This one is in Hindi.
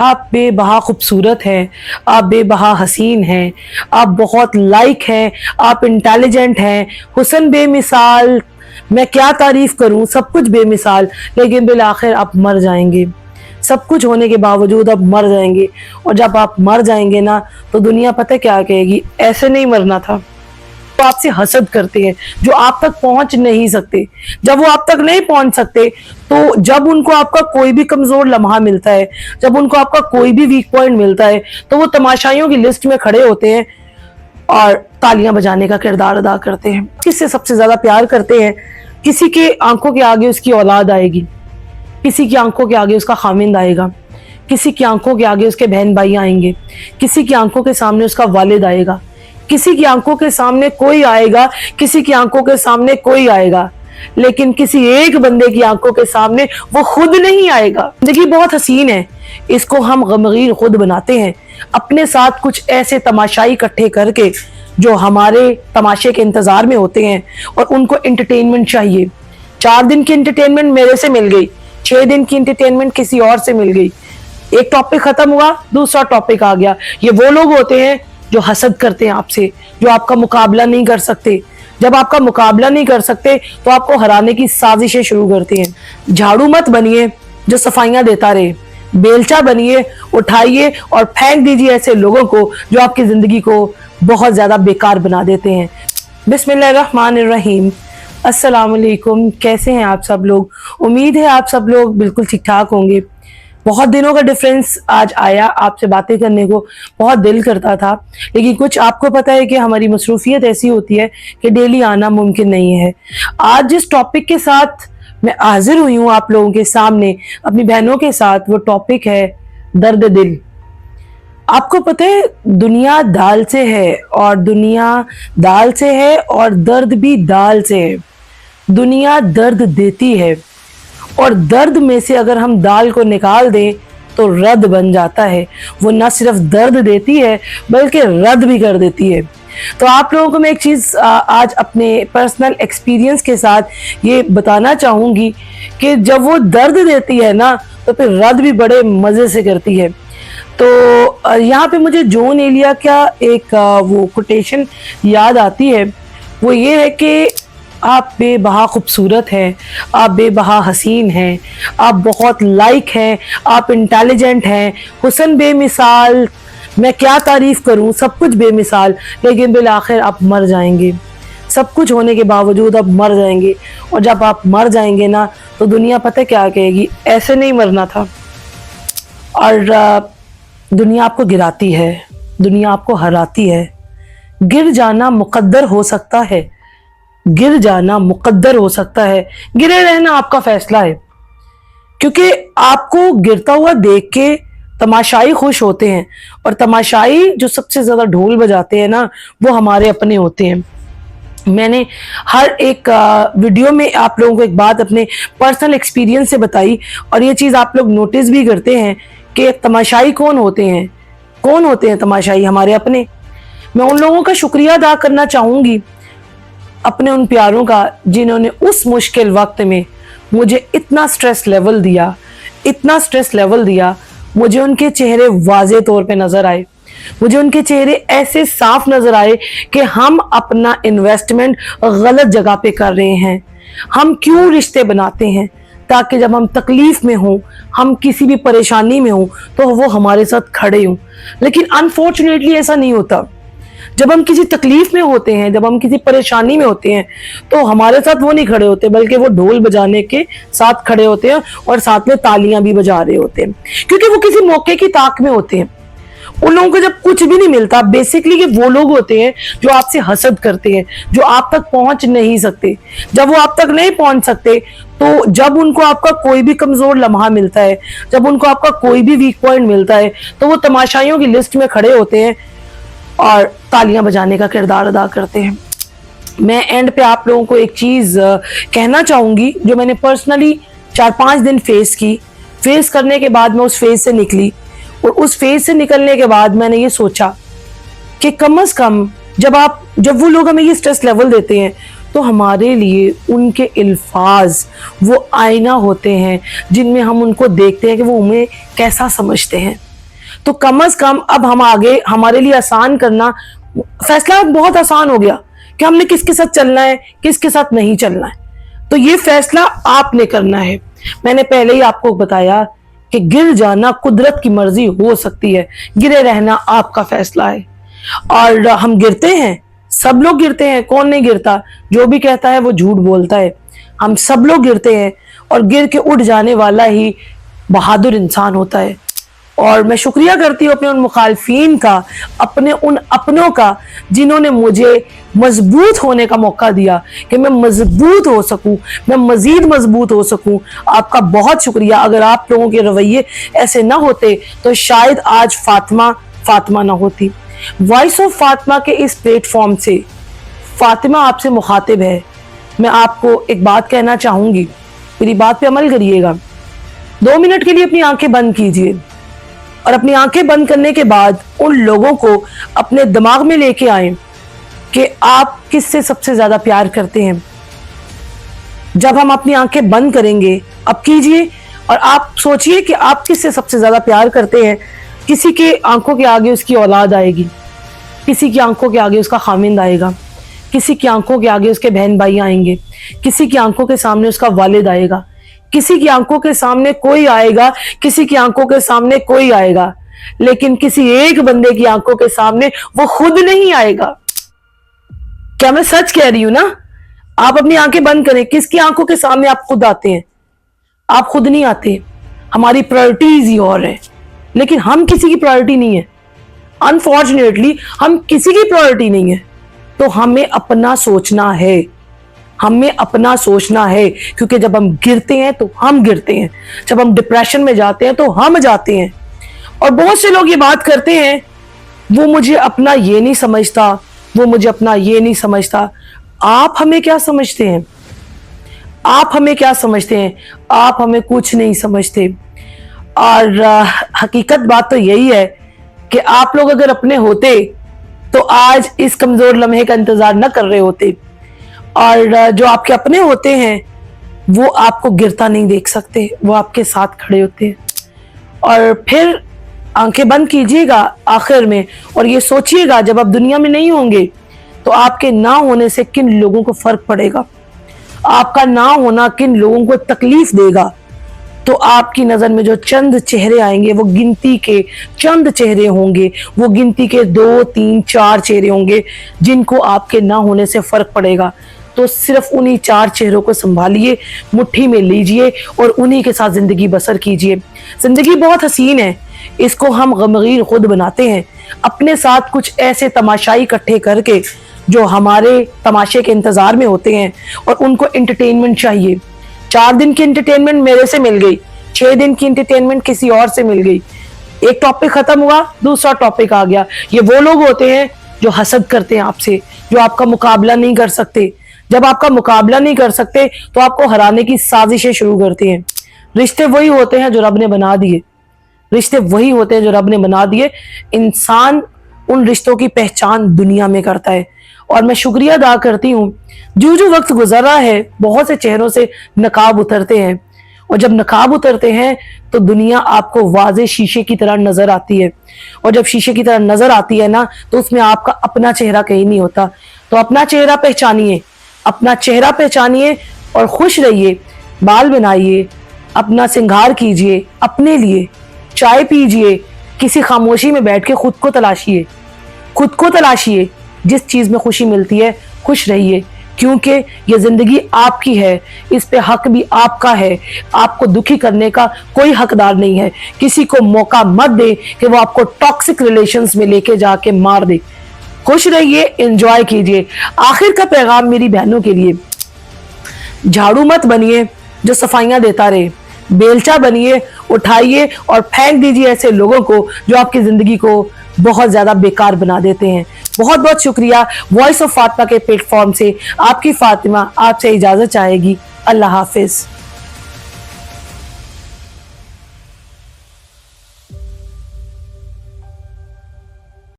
आप बेबहा खूबसूरत हैं, आप बेबहा हसीन हैं, आप बहुत लाइक हैं, आप इंटेलिजेंट हैं, हुस्न बेमिसाल, मैं क्या तारीफ करूं, सब कुछ बेमिसाल, लेकिन बिल आखिर आप मर जाएंगे। सब कुछ होने के बावजूद आप मर जाएंगे। और जब आप मर जाएंगे ना, तो दुनिया पता क्या कहेगी, ऐसे नहीं मरना था। तो आपसे हसद करते हैं जो आप तक पहुंच नहीं सकते। जब वो आप तक नहीं पहुंच सकते, तो जब उनको आपका कोई भी कमजोर लम्हा मिलता है, जब उनको आपका कोई भी वीक पॉइंट मिलता है, तो वो तमाशाइयों की लिस्ट में खड़े होते हैं और तालियां बजाने का किरदार अदा करते हैं। किससे सबसे ज्यादा प्यार करते हैं? किसी के आंखों के आगे उसकी औलाद आएगी, किसी की आंखों के आगे उसका खामिंद आएगा, किसी की आंखों के आगे उसके बहन भाई आएंगे, किसी की आंखों के सामने उसका वालिद आएगा, किसी की आंखों के सामने कोई आएगा, किसी की आंखों के सामने कोई आएगा, लेकिन किसी एक बंदे की आंखों के सामने वो खुद नहीं आएगा। जिंदगी बहुत हसीन है, इसको हम गमगीन खुद बनाते हैं अपने साथ कुछ ऐसे तमाशाई इकट्ठे करके जो हमारे तमाशे के इंतजार में होते हैं और उनको एंटरटेनमेंट चाहिए। 4 दिन की एंटरटेनमेंट मेरे से मिल गई, 6 दिन की एंटरटेनमेंट किसी और से मिल गई। एक टॉपिक खत्म हुआ, दूसरा टॉपिक आ गया। ये वो लोग होते हैं जो हसद करते हैं आपसे, जो आपका मुकाबला नहीं कर सकते। जब आपका मुकाबला नहीं कर सकते, तो आपको हराने की साजिशें शुरू करते हैं। झाड़ू मत बनिए जो सफाइयां देता रहे, बेलचा बनिए, उठाइए और फेंक दीजिए ऐसे लोगों को जो आपकी जिंदगी को बहुत ज्यादा बेकार बना देते हैं। बिस्मिल्लाहिर्रहमानिर्रहीम। अस्सलाम वालेकुम। कैसे हैं आप सब लोग? उम्मीद है आप सब लोग बिल्कुल ठीक ठाक होंगे। बहुत दिनों का डिफरेंस आज आया, आपसे बातें करने को बहुत दिल करता था, लेकिन कुछ आपको पता है कि हमारी मसरूफियत ऐसी होती है कि डेली आना मुमकिन नहीं है। आज जिस टॉपिक के साथ मैं हाजिर हुई हूँ आप लोगों के सामने अपनी बहनों के साथ, वो टॉपिक है दर्द दिल। आपको पता है दुनिया दाल से है, और दुनिया दाल से है और दर्द भी दाल से है। दुनिया दर्द देती है और दर्द में से अगर हम दाल को निकाल दें तो रद बन जाता है। वो न सिर्फ दर्द देती है बल्कि रद भी कर देती है। तो आप लोगों को मैं एक चीज़ आज अपने पर्सनल एक्सपीरियंस के साथ ये बताना चाहूँगी कि जब वो दर्द देती है ना, तो फिर रद भी बड़े मज़े से करती है। तो यहाँ पे मुझे जॉन एलिया का एक वो कोटेशन याद आती है। वो ये है कि आप बेबहा खूबसूरत हैं, आप बेबहा हसीन हैं, आप बहुत लाइक हैं, आप इंटेलिजेंट हैं, हुस्न बेमिसाल, मैं क्या तारीफ करूं, सब कुछ बेमिसाल, लेकिन बिल आखिर आप मर जाएंगे। सब कुछ होने के बावजूद आप मर जाएंगे। और जब आप मर जाएंगे ना, तो दुनिया पता क्या कहेगी, ऐसे नहीं मरना था। और दुनिया आपको गिराती है, दुनिया आपको हराती है। गिर जाना मुकद्दर हो सकता है, गिर जाना मुकद्दर हो सकता है, गिरे रहना आपका फैसला है। क्योंकि आपको गिरता हुआ देख के तमाशाई खुश होते हैं, और तमाशाई जो सबसे ज्यादा ढोल बजाते हैं ना, वो हमारे अपने होते हैं। मैंने हर एक वीडियो में आप लोगों को एक बात अपने पर्सनल एक्सपीरियंस से बताई, और ये चीज़ आप लोग नोटिस भी करते हैं कि तमाशाई कौन होते हैं। कौन होते हैं तमाशाई? हमारे अपने। मैं उन लोगों का शुक्रिया अदा करना चाहूँगी, अपने उन प्यारों का, जिन्होंने उस मुश्किल वक्त में मुझे इतना स्ट्रेस लेवल दिया, इतना स्ट्रेस लेवल दिया। मुझे उनके चेहरे वाज़े तौर पे नज़र आए, मुझे उनके चेहरे ऐसे साफ नज़र आए कि हम अपना इन्वेस्टमेंट गलत जगह पे कर रहे हैं। हम क्यों रिश्ते बनाते हैं? ताकि जब हम तकलीफ में हों, हम किसी भी परेशानी में हों, तो वो हमारे साथ खड़े हों। लेकिन अनफॉर्चुनेटली ऐसा नहीं होता। जब हम किसी तकलीफ में होते हैं, जब हम किसी परेशानी में होते हैं, तो हमारे साथ वो नहीं खड़े होते, बल्कि वो ढोल बजाने के साथ खड़े होते हैं और साथ में तालियां भी बजा रहे होते हैं, क्योंकि वो किसी मौके की ताक में होते हैं। उन लोगों को जब कुछ भी नहीं मिलता, बेसिकली कि वो लोग होते हैं जो आपसे हसद करते हैं, जो आप तक पहुंच नहीं सकते। जब वो आप तक नहीं पहुंच सकते, तो जब उनको आपका कोई भी कमजोर लम्हा मिलता है, जब उनको आपका कोई भी वीक पॉइंट मिलता है, तो वो तमाशाइयों की लिस्ट में खड़े होते हैं और तालियां बजाने का किरदार अदा करते हैं। मैं एंड पे आप लोगों को एक चीज़ कहना चाहूँगी जो मैंने पर्सनली 4-5 दिन फेस करने के बाद मैं उस फेज से निकली। और उस फेज से निकलने के बाद मैंने ये सोचा कि कम से कम जब वो लोग हमें ये स्ट्रेस लेवल देते हैं, तो हमारे लिए उनके अल्फाज वो आईना होते हैं, जिनमें हम उनको देखते हैं कि वो हमें कैसा समझते हैं। तो कम से कम अब हम आगे हमारे लिए आसान करना, फैसला बहुत आसान हो गया कि हमने किसके साथ चलना है, किसके साथ नहीं चलना है। तो ये फैसला आपने करना है। मैंने पहले ही आपको बताया कि गिर जाना कुदरत की मर्जी हो सकती है, गिरे रहना आपका फैसला है। और हम गिरते हैं, सब लोग गिरते हैं, कौन नहीं गिरता? जो भी कहता है वो झूठ बोलता है। हम सब लोग गिरते हैं और गिर के उठ जाने वाला ही बहादुर इंसान होता है। और मैं शुक्रिया करती हूँ अपने उन मुखालफीन का, अपने उन अपनों का, जिन्होंने मुझे मजबूत होने का मौका दिया कि मैं मजबूत हो सकूं, मैं मजीद मजबूत हो सकूं। आपका बहुत शुक्रिया। अगर आप लोगों के रवैये ऐसे ना होते तो शायद आज फातिमा ना होती। वॉइस ऑफ फातिमा के इस प्लेटफॉर्म से फातिमा आपसे मुखातिब है। मैं आपको एक बात कहना चाहूंगी, मेरी बात पे अमल करिएगा। 2 मिनट के लिए अपनी आंखें बंद कीजिए और अपनी आंखें बंद करने के बाद उन लोगों को अपने दिमाग में लेके आए कि आप किससे सबसे ज्यादा प्यार करते हैं। जब हम अपनी आंखें बंद करेंगे, अब कीजिए और आप सोचिए कि आप किससे सबसे ज्यादा प्यार करते हैं। किसी के आंखों के आगे उसकी औलाद आएगी, किसी की आंखों के आगे उसका खामिंद आएगा, किसी की आंखों के आगे उसके बहन भाई आएंगे, किसी की आंखों के सामने उसका वालिद आएगा, किसी की आंखों के सामने कोई आएगा, किसी की आंखों के सामने कोई आएगा, लेकिन किसी एक बंदे की आंखों के सामने वो खुद नहीं आएगा। क्या मैं सच कह रही हूं ना? आप अपनी आंखें बंद करें, किसकी आंखों के सामने आप खुद आते हैं? आप खुद नहीं आते। हमारी प्रायोरिटीज ही और है, लेकिन हम किसी की प्रायोरिटी नहीं है। अनफॉर्चुनेटली हम किसी की प्रायोरिटी नहीं है। तो हमें अपना सोचना है, हमें अपना सोचना है, क्योंकि जब हम गिरते हैं तो हम गिरते हैं, जब हम डिप्रेशन में जाते हैं तो हम जाते हैं। और बहुत से लोग ये बात करते हैं, वो मुझे अपना ये नहीं समझता, वो मुझे अपना ये नहीं समझता। आप हमें क्या समझते हैं? आप हमें क्या समझते हैं? आप हमें कुछ नहीं समझते। और हकीकत बात तो यही है कि आप लोग अगर अपने होते तो आज इस कमजोर लम्हे का इंतजार न कर रहे होते। और जो आपके अपने होते हैं वो आपको गिरता नहीं देख सकते, वो आपके साथ खड़े होते हैं। और फिर आंखें बंद कीजिएगा आखिर में और ये सोचिएगा, जब आप दुनिया में नहीं होंगे तो आपके ना होने से किन लोगों को फर्क पड़ेगा, आपका ना होना किन लोगों को तकलीफ देगा। तो आपकी नजर में जो चंद चेहरे आएंगे वो गिनती के चंद चेहरे होंगे, वो गिनती के 2, 3, 4 चेहरे होंगे जिनको आपके ना होने से फर्क पड़ेगा। तो सिर्फ उन्हीं 4 चेहरों को संभालिए, मुट्ठी में लीजिए और उन्हीं के साथ जिंदगी बसर कीजिए। जिंदगी बहुत हसीन है, इसको हम गमगीन खुद बनाते हैं अपने साथ कुछ ऐसे तमाशाई इकट्ठे करके जो हमारे तमाशे के इंतजार में होते हैं और उनको एंटरटेनमेंट चाहिए। 4 दिन की एंटरटेनमेंट मेरे से मिल गई, 6 दिन की एंटरटेनमेंट किसी और से मिल गई। एक टॉपिक खत्म हुआ, दूसरा टॉपिक आ गया। ये वो लोग होते हैं जो हसद करते हैं आपसे, जो आपका मुकाबला नहीं कर सकते। जब आपका मुकाबला नहीं कर सकते तो आपको हराने की साजिशें शुरू करते हैं। रिश्ते वही होते हैं जो रब ने बना दिए, रिश्ते वही होते हैं जो रब ने बना दिए। इंसान उन रिश्तों की पहचान दुनिया में करता है। और मैं शुक्रिया अदा करती हूँ, जो वक्त गुजर रहा है बहुत से चेहरों से नकाब उतरते हैं, और जब नकाब उतरते हैं तो दुनिया आपको वाज़े शीशे की तरह नजर आती है। और जब शीशे की तरह नजर आती है ना, तो उसमें आपका अपना चेहरा कहीं नहीं होता। तो अपना चेहरा पहचानिए, अपना चेहरा पहचानिए और खुश रहिए। बाल बनाइए, अपना श्रृंगार कीजिए, अपने लिए चाय पीजिए, किसी खामोशी में बैठ के खुद को तलाशिए, खुद को तलाशिए। जिस चीज में खुशी मिलती है खुश रहिए, क्योंकि ये जिंदगी आपकी है, इस पे हक भी आपका है। आपको दुखी करने का कोई हकदार नहीं है। किसी को मौका मत दे कि वो आपको टॉक्सिक रिलेशंस में लेके जाके मार दे। खुश रहिए, एंजॉय कीजिए। आखिर का पैगाम मेरी बहनों के लिए, झाड़ू मत बनिए जो सफाइयां देता रहे, बेलचा बनिए, उठाइए और फेंक दीजिए ऐसे लोगों को जो आपकी जिंदगी को बहुत ज्यादा बेकार बना देते हैं। बहुत बहुत शुक्रिया। वॉइस ऑफ फातिमा के प्लेटफॉर्म से आपकी फातिमा आपसे इजाजत चाहेगी। अल्लाह हाफिज।